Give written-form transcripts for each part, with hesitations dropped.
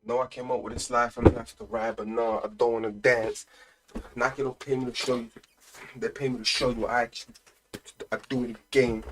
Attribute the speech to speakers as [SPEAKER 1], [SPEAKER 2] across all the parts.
[SPEAKER 1] No, I came up with this life. I'm gonna have to ride, but no, I don't wanna dance. Nike don't pay me to show you. They pay me to show you I do it again.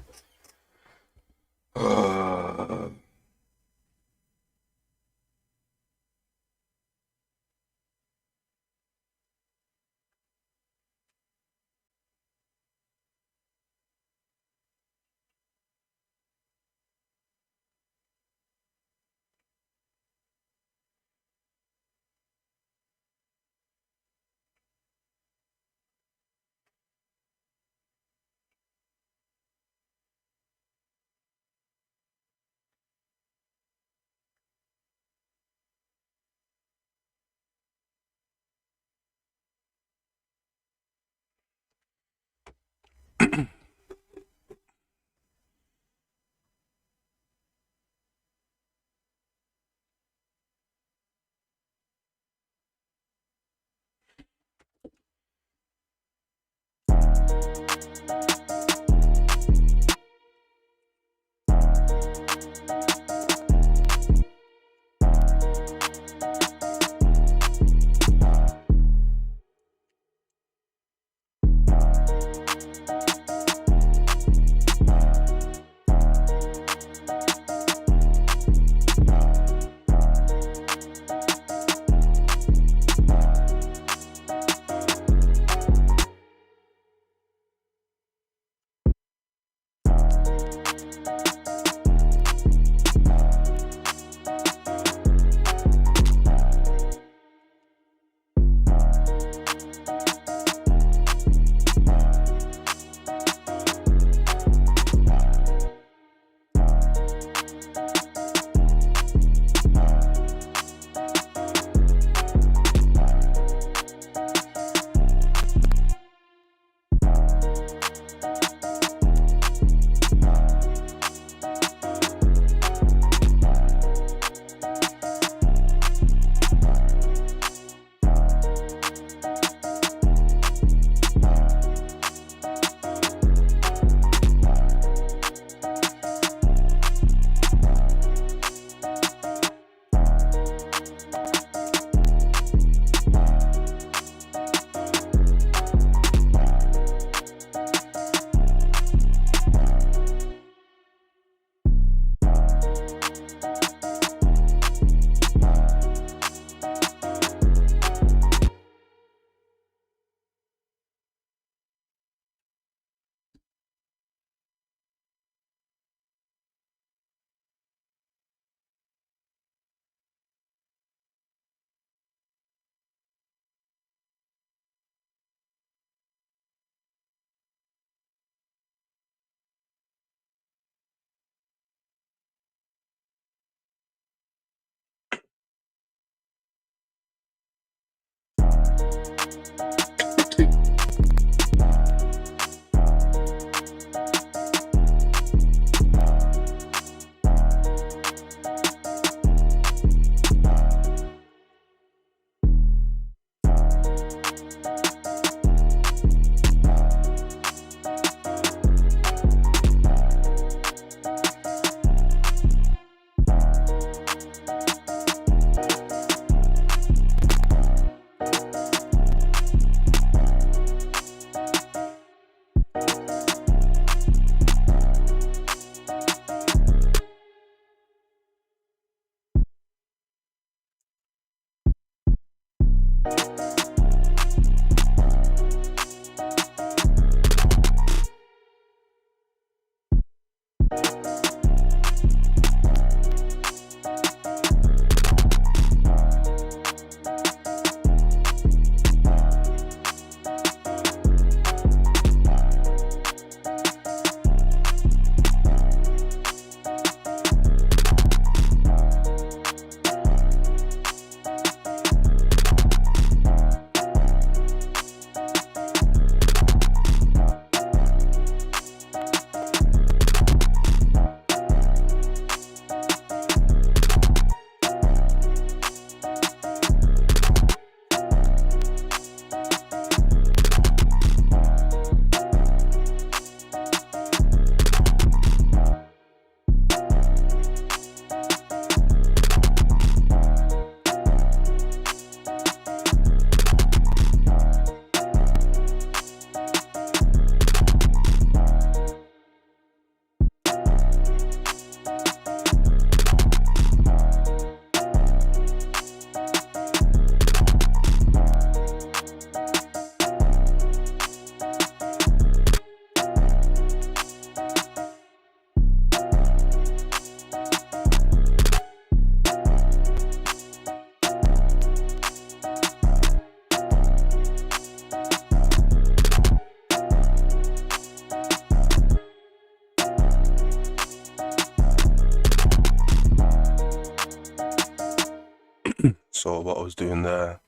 [SPEAKER 1] So what I was doing there,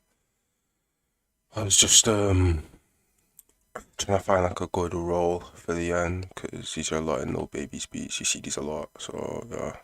[SPEAKER 1] I was just trying to find like a good role for the end because these are a lot in no baby speeds. You see these a lot, so yeah.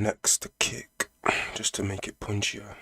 [SPEAKER 1] Next, the kick, just to make it punchier.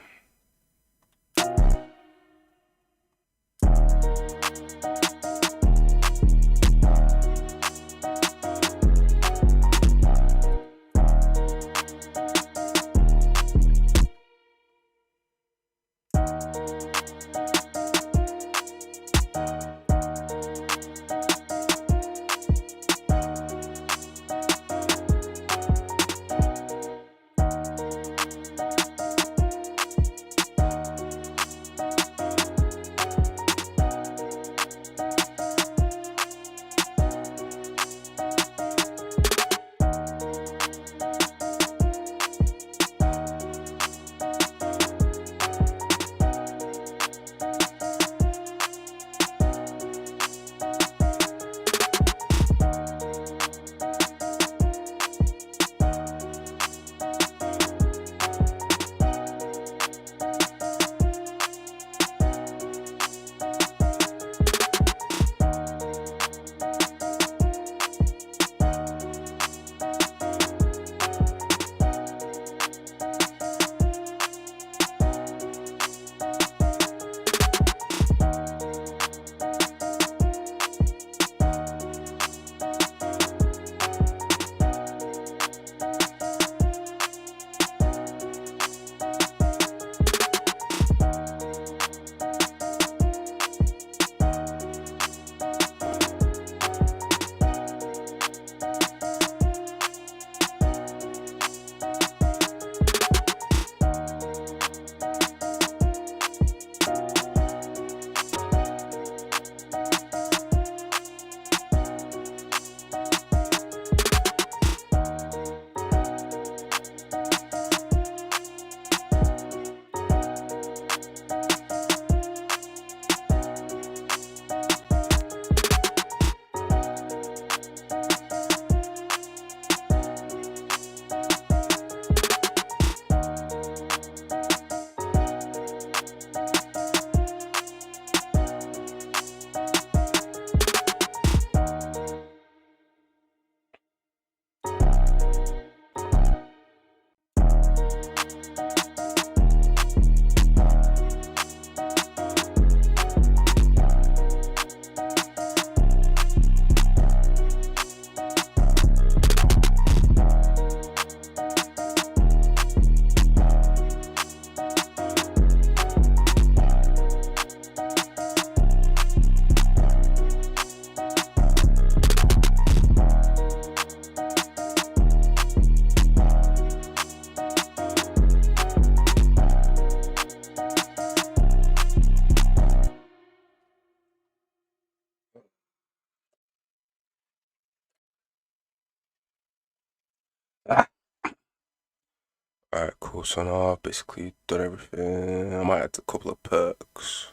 [SPEAKER 1] Alright, cool. So now I've basically done everything. I might add a couple of perks.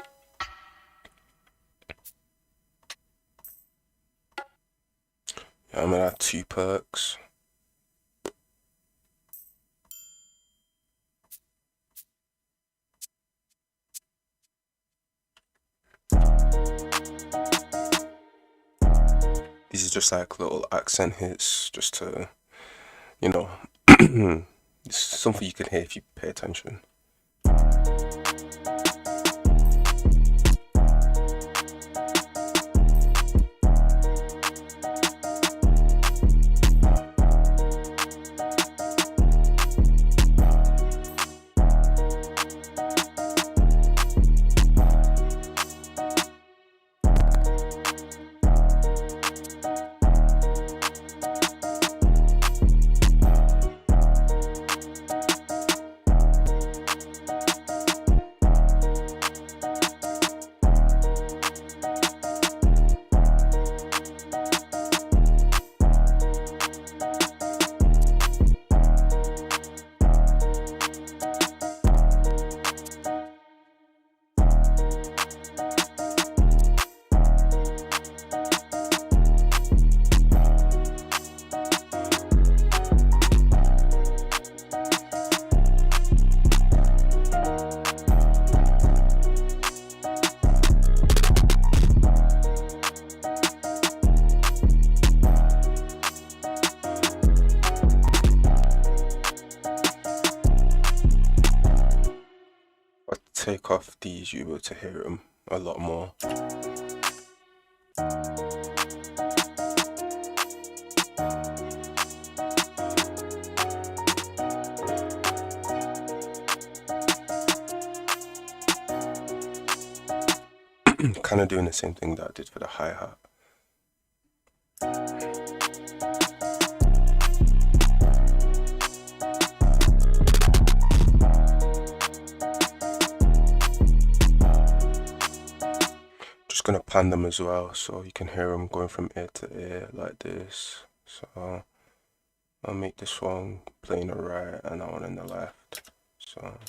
[SPEAKER 1] Yeah, I'm gonna add 2 perks. These are just like little accent hits, just to, you know, it's something you can hear if you pay attention. take off these, you'll be able to hear them a lot more. Kind of doing the same thing that I did for the hi-hat. Just gonna pan them as well so you can hear them going from ear to ear like this. So I'll make this one playing the right and that one in the left. So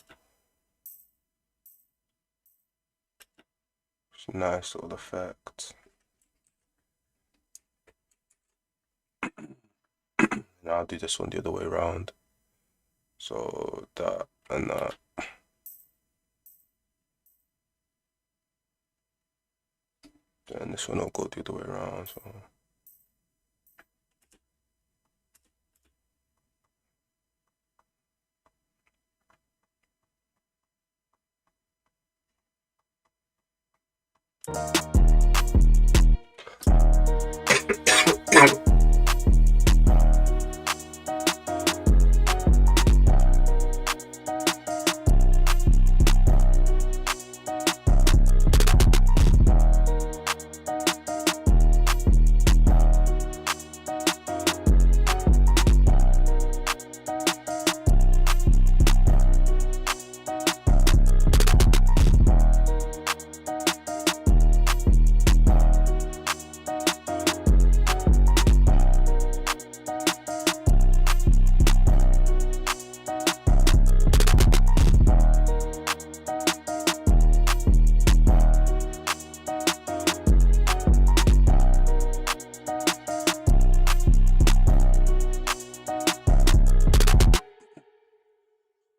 [SPEAKER 1] it's a nice little effect. Now I'll do this one the other way around. So that and that. Then this one will go the other way around. So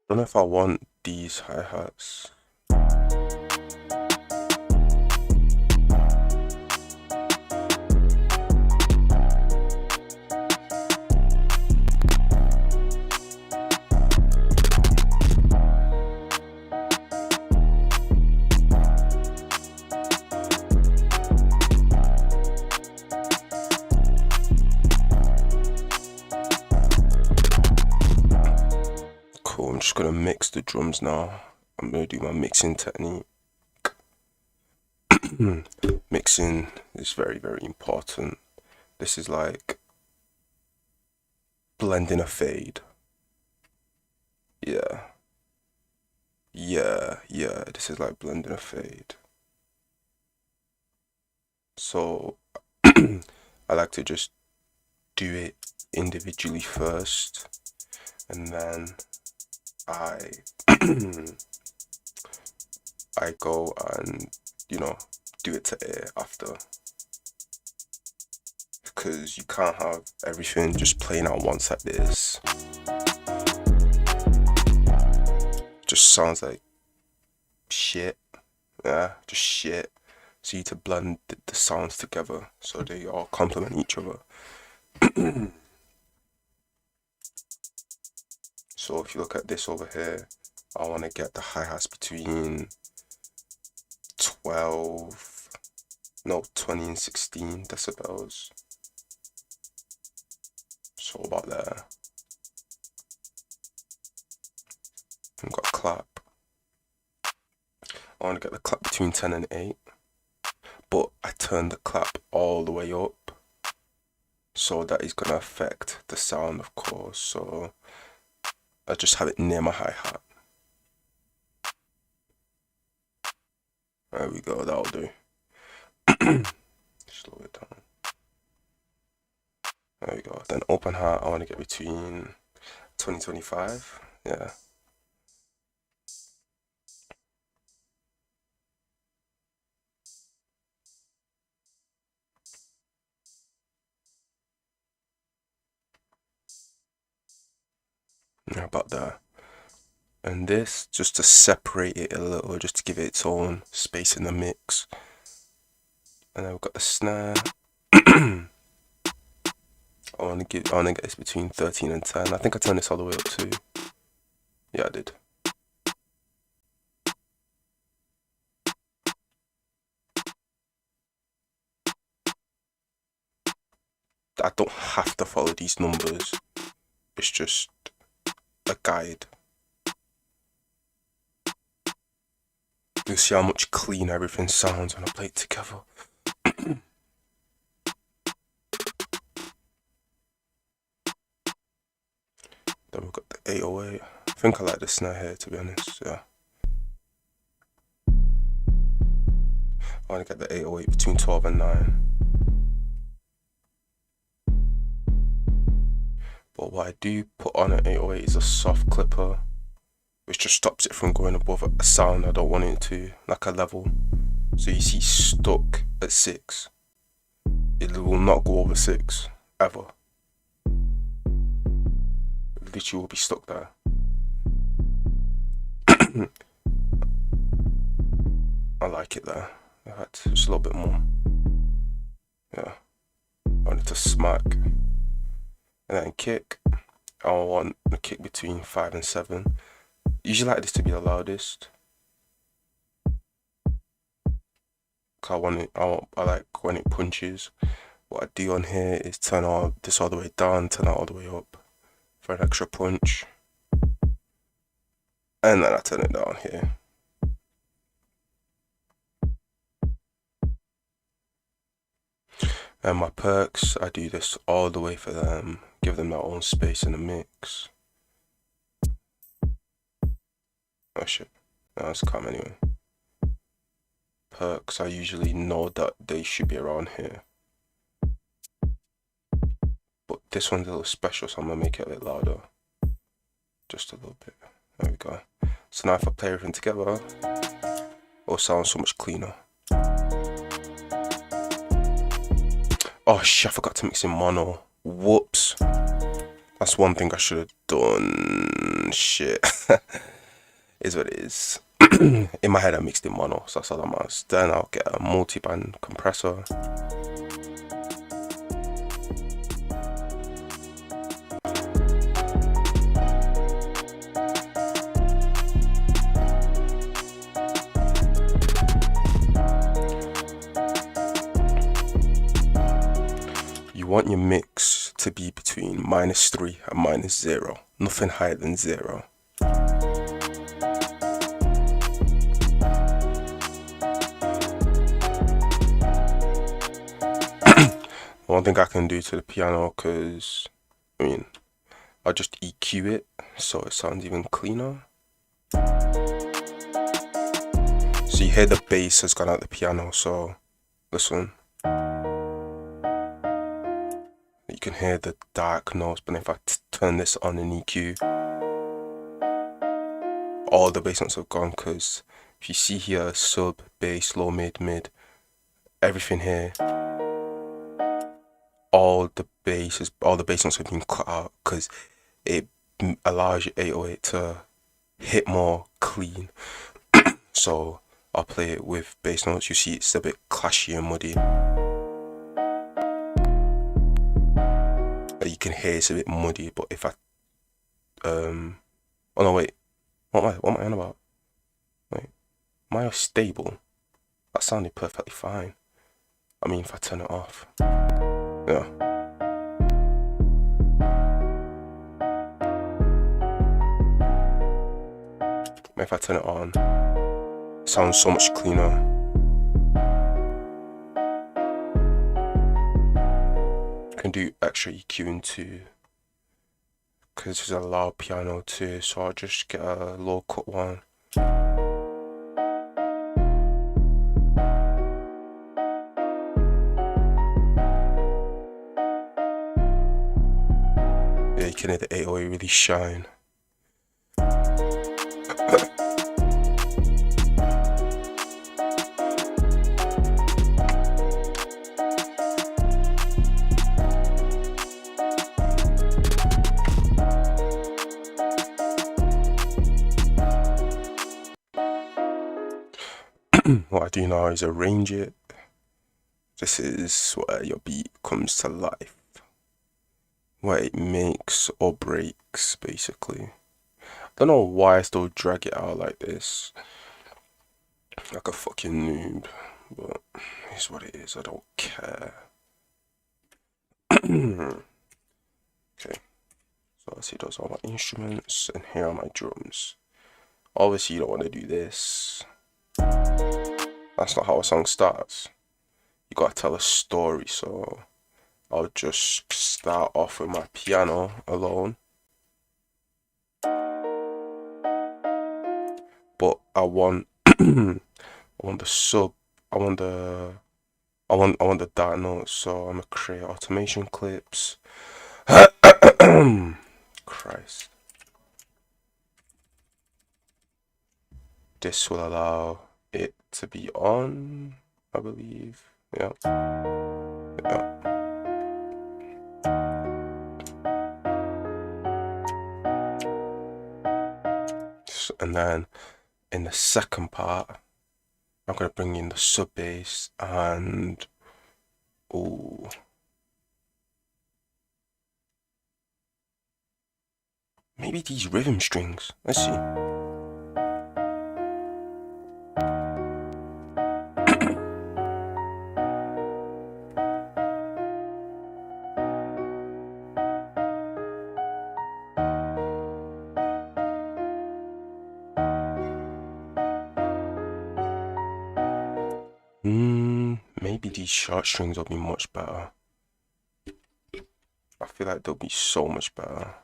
[SPEAKER 1] don't know if I want these hi-hats. Cool, I'm just gonna mix the drums now. I'm gonna do my mixing technique. Mixing is very, very important. This is like blending a fade. Yeah. This is like blending a fade. So I like to just do it individually first, and then I I go and do it to air after, because you can't have everything just playing out once like this. Just sounds like shit. Yeah, just shit. So you need to blend the sounds together so they all complement each other. So if you look at this over here, I want to get the hi-hats between 20 and 16 decibels. So about there. I've got a clap. I want to get the clap between 10 and 8. But I turn the clap all the way up. So that is going to affect the sound, of course. So I just have it near my hi-hat. There we go, that'll do. Slow it down. There we go. Then open hat, I want to get between 20-25. Yeah. Yeah, about there. And this, just to separate it a little, just to give it its own space in the mix. And then we've got the snare. I want to get this between 13 and 10. I think I turned this all the way up too. Yeah, I did. I don't have to follow these numbers. It's just a guide. You'll see how much cleaner everything sounds when I play it together. Then we've got the 808. I think I like the snare here, to be honest. Yeah. I want to get the 808 between 12 and 9. But what I do put on an 808 is a soft clipper, which just stops it from going above a sound I don't want it to, like a level. So you see stuck at 6. It will not go over 6, ever. It literally will be stuck there. I like it there. In fact, just a little bit more. Yeah. I want it to smack. And then kick. I want the kick between 5 and 7. Usually like this to be the loudest. I like when it punches. What I do on here is turn all this all the way down, turn it all the way up for an extra punch. And then I turn it down here. And my perks, I do this all the way for them, give them their own space in the mix. Oh shit, no, it's calm anyway. Perks, I usually know that they should be around here. But this one's a little special, so I'm gonna make it a bit louder. Just a little bit. There we go. So now if I play everything together, it'll sound so much cleaner. Oh shit, I forgot to mix in mono. Whoops. That's one thing I should have done. Shit. Is what it is. In my head I mixed in mono, so that's all that matters. Then I'll get a multi-band compressor. You want your mix to be between -3 and -0, nothing higher than 0. One thing I can do to the piano, because I mean, I'll just EQ it so it sounds even cleaner. So you hear the bass has gone out the piano, so listen. You can hear the dark notes, but if I turn this on in EQ, all the bass notes have gone, because if you see here, sub, bass, low, mid, everything here, all the bass notes have been cut out, because it allows your 808 to hit more clean. So I'll play it with bass notes. You see it's a bit clashy and muddy. You can hear it's a bit muddy, but if I oh no, wait, what am I on about? Wait, am I stable? That sounded perfectly fine. I mean, if I turn it off, yeah. If I turn it on, it sounds so much cleaner. Can do extra EQing too, because this is a loud piano too, so I'll just get a low cut one. Yeah, you can hear the 808 really shine. What I do now is arrange it. This is where your beat comes to life, where it makes or breaks, basically. I don't know why I still drag it out like this, like a fucking noob, but it's what it is. I don't care. Okay, so let's see, those are my instruments, and here are my drums. Obviously, you don't want to do this. That's not how a song starts. You gotta tell a story, so I'll just start off with my piano alone. But I want I want the sub I want the dot notes, so I'm gonna create automation clips. Christ. This will allow it to be on, I believe. Yeah. Yeah. And then in the second part, I'm gonna bring in the sub bass and oh, maybe these rhythm strings. Let's see. Maybe these short strings will be much better. I feel like they'll be so much better.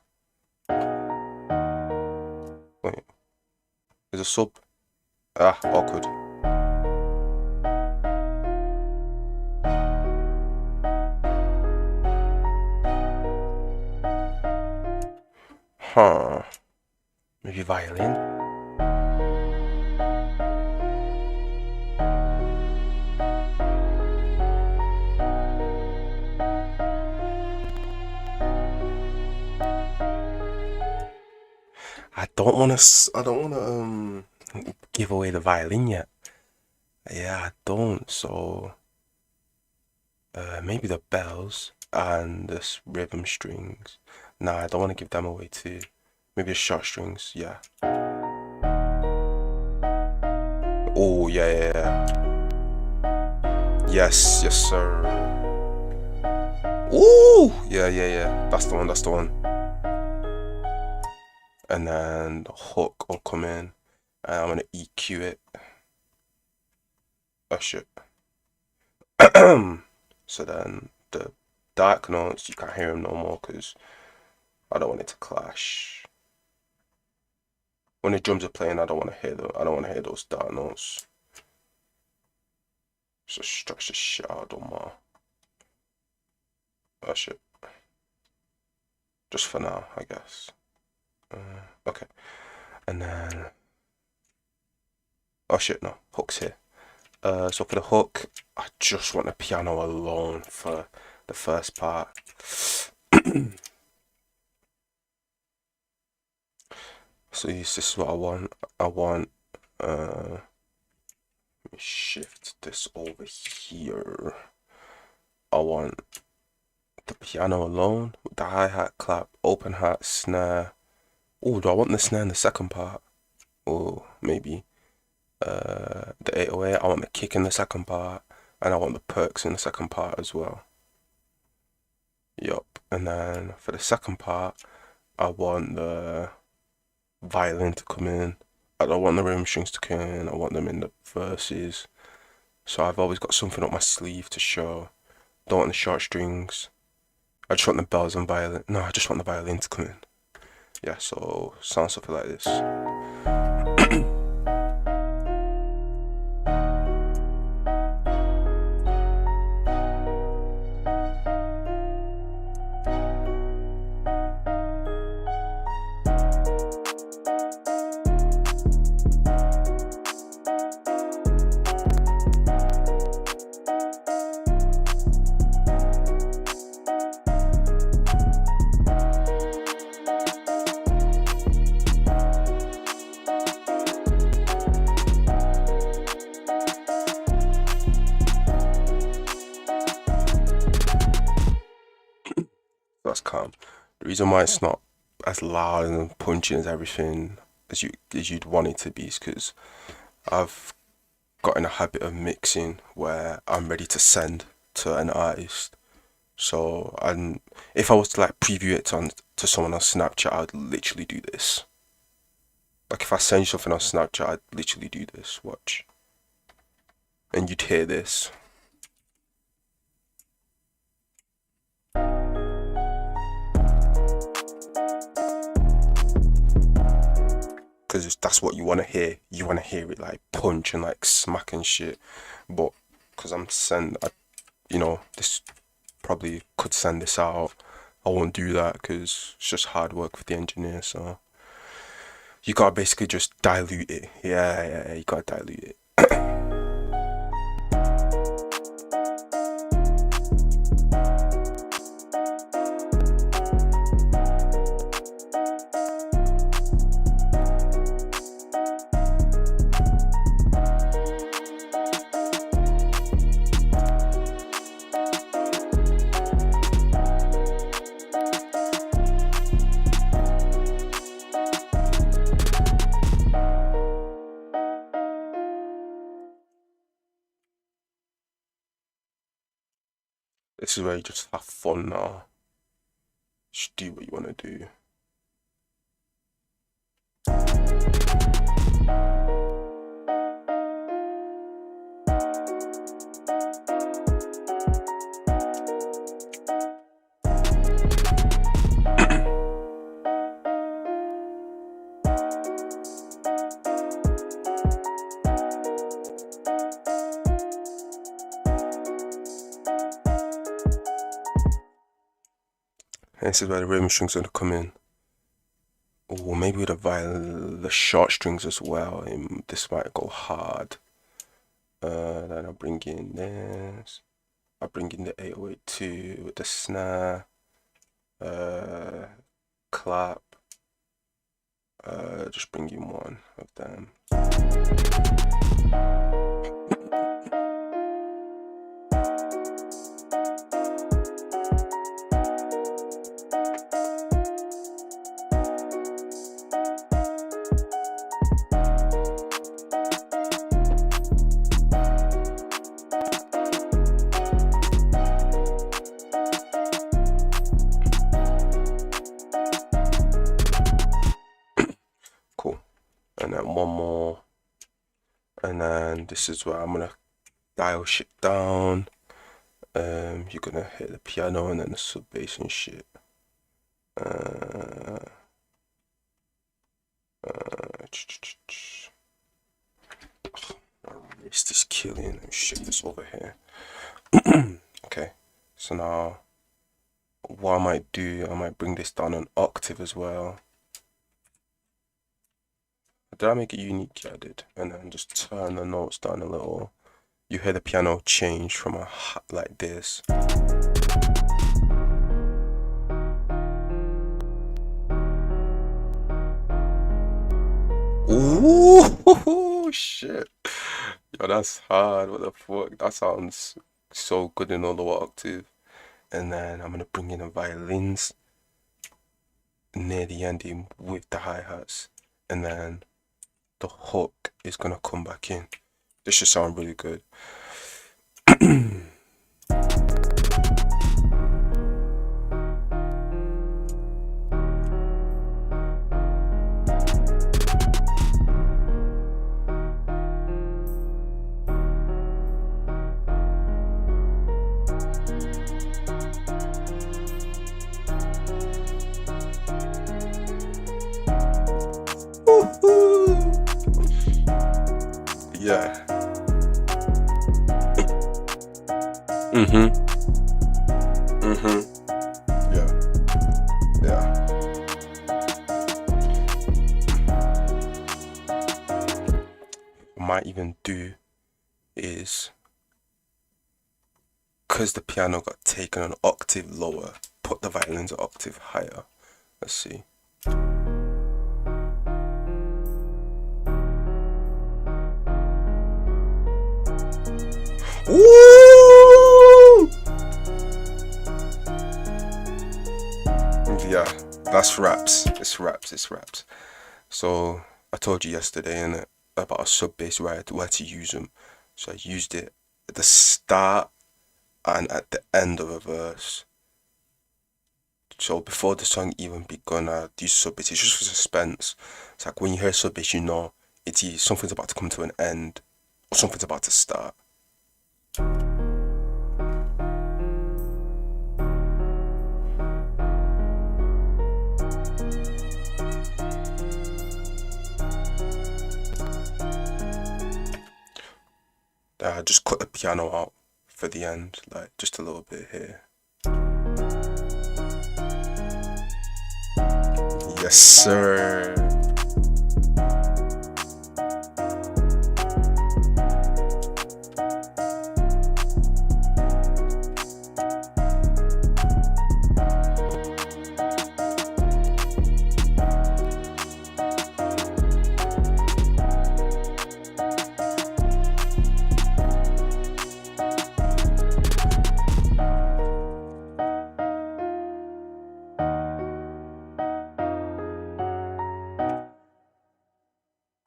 [SPEAKER 1] Wait, there's a sub. Ah, awkward. Huh. Maybe violin? I don't wanna give away the violin yet. Yeah, I don't. So maybe the bells and the rhythm strings. Nah, I don't want to give them away too. Maybe the short strings. Yeah. Oh yeah, yeah, yeah. Yes, yes, sir. Ooh, yeah, yeah, yeah. That's the one. That's the one. And then the hook will come in, and I'm gonna EQ it. Oh shit. So then the dark notes, you can't hear them no more because I don't want it to clash. When the drums are playing, I don't want to hear those dark notes. So stretch the shit out of my. Oh shit. Just for now, I guess. Okay. And then. Oh shit, no. Hook's here. So for the hook, I just want the piano alone for the first part. So this is what I want. Let me shift this over here. I want the piano alone with the hi-hat, clap, open hat, snare. Oh, do I want the snare in the second part? Oh, maybe. The 808, I want the kick in the second part, and I want the perks in the second part as well. Yup. And then for the second part, I want the violin to come in. I don't want the rhythm strings to come in. I want them in the verses. So I've always got something up my sleeve to show. Don't want the short strings. I just want the bells and violin. No, I just want the violin to come in. Yeah, so sounds something like this. That's calm. The reason why it's not as loud and punchy as everything as you'd want it to be is because I've got in a habit of mixing where I'm ready to send to an artist. So, and if I was to like preview it to someone on Snapchat, I'd literally do this. Like if I send you something on Snapchat, I'd literally do this. Watch, and you'd hear this. Because that's what you want to hear. You want to hear it like punch and like smack and shit. But because this probably could send this out. I won't do that because it's just hard work for the engineer. So you gotta basically just dilute it. Yeah, you gotta dilute it. This is where you just have fun now. Just do what you want to do. And this is where the rhythm strings are gonna come in. Or maybe with the short strings as well. This might go hard. Then I'll bring in this. I'll bring in the 808 too with the snare. Clap. Just bring in one of them. Cool. And then one more. And then this is where I'm gonna dial shit down. You're gonna hit the piano and then the sub bass and shit. My wrist is killing. Let me shift this over here. Okay, so now what I might do, I might bring this down an octave as well. Did I make it unique? Yeah, I did. And then just turn the notes down a little. You hear the piano change from a like this. Ooh, shit. Yo, that's hard. What the fuck? That sounds so good in a lower octave. And then I'm gonna bring in the violins near the ending with the hi-hats. And then the hook is gonna come back in. This should sound really good. Yeah. Yeah. What I might even do is, because the piano got taken an octave lower, put the violins an octave higher. Let's see. Ooh! Yeah, that's raps. It's raps. So I told you yesterday, innit, about a sub bass where to use them. So I used it at the start and at the end of a verse. So before the song even begun, I do sub it. It's just for suspense. It's like when you hear sub it, you know it's either something's about to come to an end or something's about to start. I just cut the piano out for the end, like just a little bit here. Yes, sir.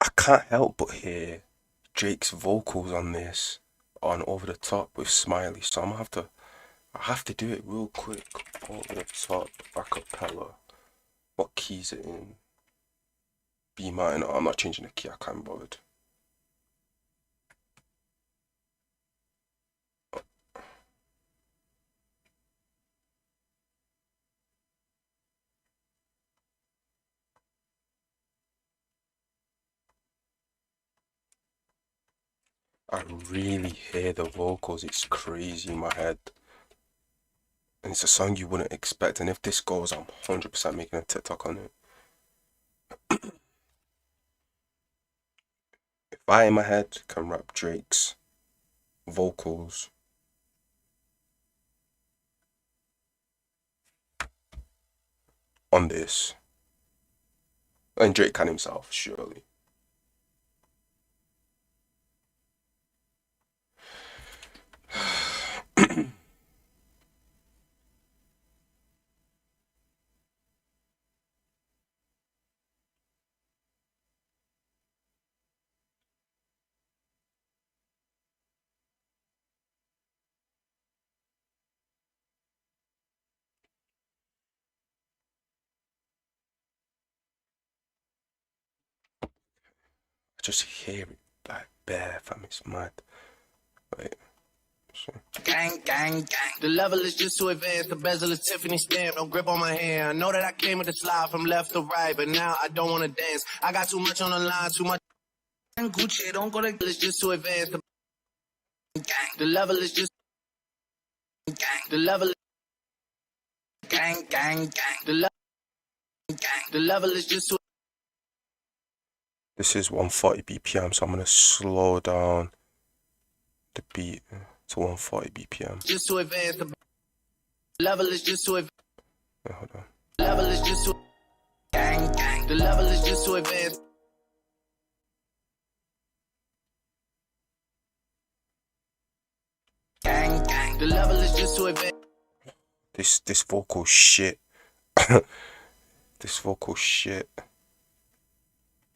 [SPEAKER 1] I can't help but hear Drake's vocals on this on Over the Top with Smiley, so I have to do it real quick. Over the Top, a cappella. What key is it in? B minor. I'm not changing the key, I can't be bothered. I really hear the vocals, it's crazy in my head. And it's a song you wouldn't expect, and if this goes, I'm 100% making a TikTok on it. If I in my head can rap Drake's vocals on this, and Drake can himself, surely. I just hear it like bare, fam, it's mad. Wait.
[SPEAKER 2] Gang, gang, gang. The level is just too advanced. The bezel is Tiffany stamp. No grip on my hand. I know that I came with the slide from left to right, but now I don't want to dance. I got too much on the line, too much. Gucci, don't go to. It's just too advanced. Gang. The level is just. Gang. The level. Gang, gang, gang. The level. Gang. The level is just too.
[SPEAKER 1] This is 140 BPM, so I'm gonna slow down the beat to 140 BPM.
[SPEAKER 2] Just too advanced. The level is just too advanced.
[SPEAKER 1] Wait, hold on.
[SPEAKER 2] The level is just too. Gang, gang. The level is just too advanced. Gang, gang. The level is just too advanced.
[SPEAKER 1] This vocal shit. This vocal shit.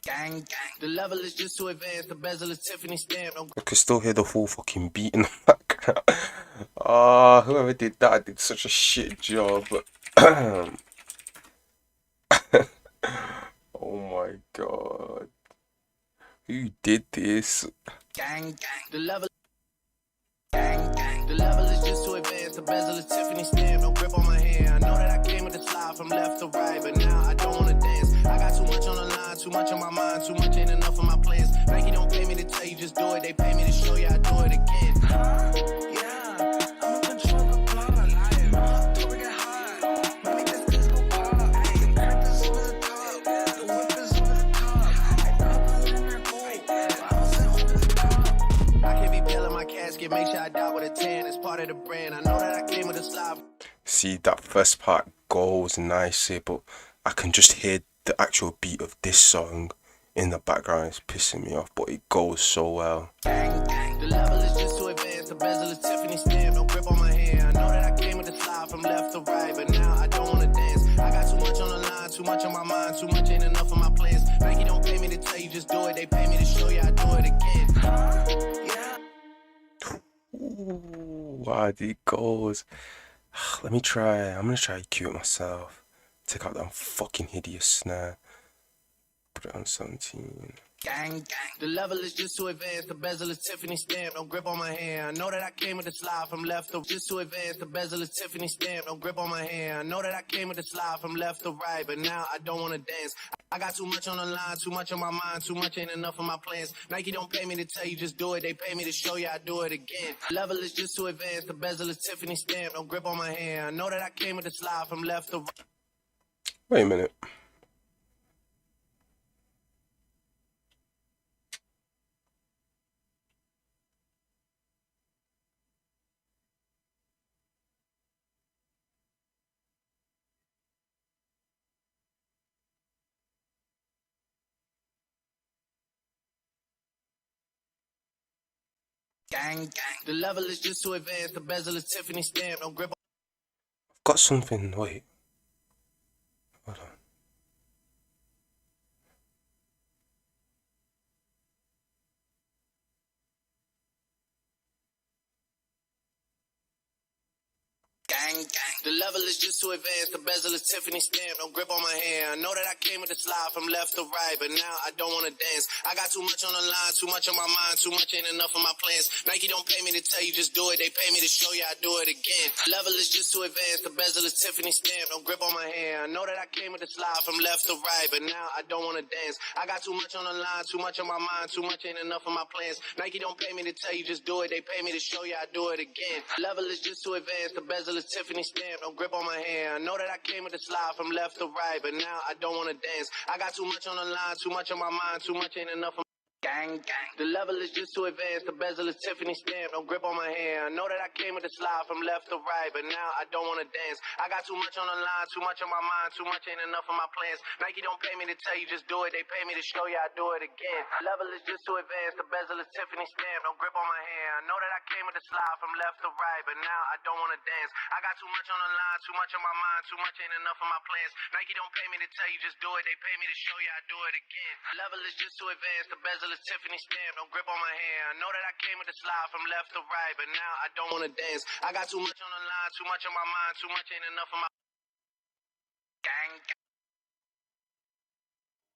[SPEAKER 2] Gang, gang. The level is just too advanced. The bezel is Tiffany stamp. No.
[SPEAKER 1] I can still hear the whole fucking beat in the background. Ah, whoever did that did such a shit job. Oh my god. Who did this?
[SPEAKER 2] Gang, gang. The level. Gang, gang. The level is just too advanced. The bezel is Tiffany stamp. No grip on my hand. I know that I came with the slide from left to right, but now I don't want to dance. I got too much on the line, too much on my mind, too much ain't enough of my plans. Nike don't pay me to tell you just do it. They pay me to show you I do it again. Yeah, I'm a control the plot. Don't get high. Let me get this go pop. Hey, the crack is over the top. The whip is over the top. I pop in that boat. I was over the top. I can't be peeling my casket. Make sure I die with a tan. It's part of the brand. I know that I came with a slide.
[SPEAKER 1] See, that first part goes nicely, but I can just hear the actual beat of this song in the background. It's pissing me off, but it goes so well.
[SPEAKER 2] Gang, gang. The level is just too advanced. The bezel is Tiffany stamp. No grip on my hand. I know that I came with the slide from left to right, but now I don't want to dance. I got too much on the line, too much on my mind, too much ain't enough of my plans. Nike don't pay me to tell you just do it. They pay me to show you I do it again. Yeah.
[SPEAKER 1] Ooh, hard it goes. Let me try. I'm gonna try cue it myself. Take out that fucking hideous snare. Put it on 17.
[SPEAKER 2] Gang, gang. The level is just too advanced. The bezel is Tiffany stamp. No grip on my hand. I know that I came with a slide from left to just too advanced. The bezel is Tiffany stamp. No grip on my hand. I know that I came with a slide from left to right, but now I don't wanna dance. I got too much on the line, too much on my mind, too much ain't enough of my plans. Nike don't pay me to tell you just do it. They pay me to show you I do it again. Level is just too advanced. The bezel is Tiffany stamp. No grip on my hand. I know that I came with a slide from left to right.
[SPEAKER 1] Wait a minute.
[SPEAKER 2] Gang, gang. The level is just too advanced. The bezel is Tiffany stamp. No grip.
[SPEAKER 1] I've got something. Wait. Hold on.
[SPEAKER 2] Gang, gang. The level is just too advanced. The bezel is Tiffany stamp. No grip on my hand. I know that I came with a slide from left to right, but now I don't wanna dance. I got too much on the line, too much on my mind, too much ain't enough of my plans. Nike don't pay me to tell you just do it. They pay me to show you I do it again. Level is just too advanced. The bezel is Tiffany stamp. No grip on my hand. I know that I came with a slide from left to right, but now I don't wanna dance. I got too much on the line, too much on my mind, too much ain't enough of my plans. Nike don't pay me to tell you just do it. They pay me to show you I do it again. Level is just too advanced. The bezel is Tiffany stamp. No grip on my hand. I know that I came with a slide from left to right, but now I don't wanna dance. I got too much on the line, too much on my mind, too much ain't enough of gang, gang. The level is just too advanced. The bezel is Tiffany stamp. No grip on my hand. I know that I came with a slide from left to right, but now I don't wanna dance. I got too much on the line, too much on my mind, too much ain't enough of my plans. Nike don't pay me to tell you just do it. They pay me to show you I do it again. Level is just too advanced. The bezel is Tiffany stamp. No grip on my hand. I know that I came with a slide from left to right, but now I don't wanna dance. I got too much on the line, too much on my mind, too much ain't enough of my plans. Nike don't pay me to tell you just do it. They pay me to show you I do it again. Level is just too advanced. The bezel is Tiffany stamp. No grip on my hand. I know that I came with a slide from left to right, but now I don't wanna dance. I got too much on the line, too much on my mind, too much ain't enough of my gang,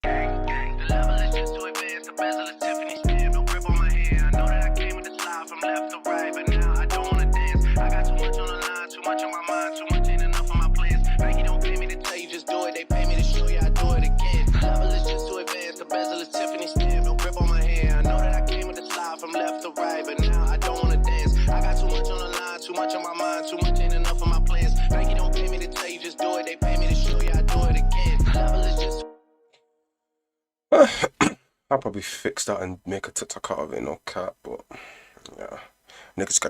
[SPEAKER 2] gang, gang. The level is just too advanced. The bezel is Tiffany stamp. No grip on my hand. I know that I came with a slide from left to right, but now I don't wanna dance. I got too much on the line, too much on my mind, too much ain't enough of my plans. Nike don't pay me to tell you just do it. They pay me to show you I do it again. Level is just too advanced. The bezel is Tiffany stamp. No grip on my hand. I know that I came with a slide from left to right, but now I don't wanna dance. I got too much on the line, too much on my mind, too much ain't enough of my plans. Nike don't pay me to tell you just do it. They pay me to show you I do it again. Level is just
[SPEAKER 1] I'll probably fix that and make a TikTok out of it, no cap, but yeah. Niggas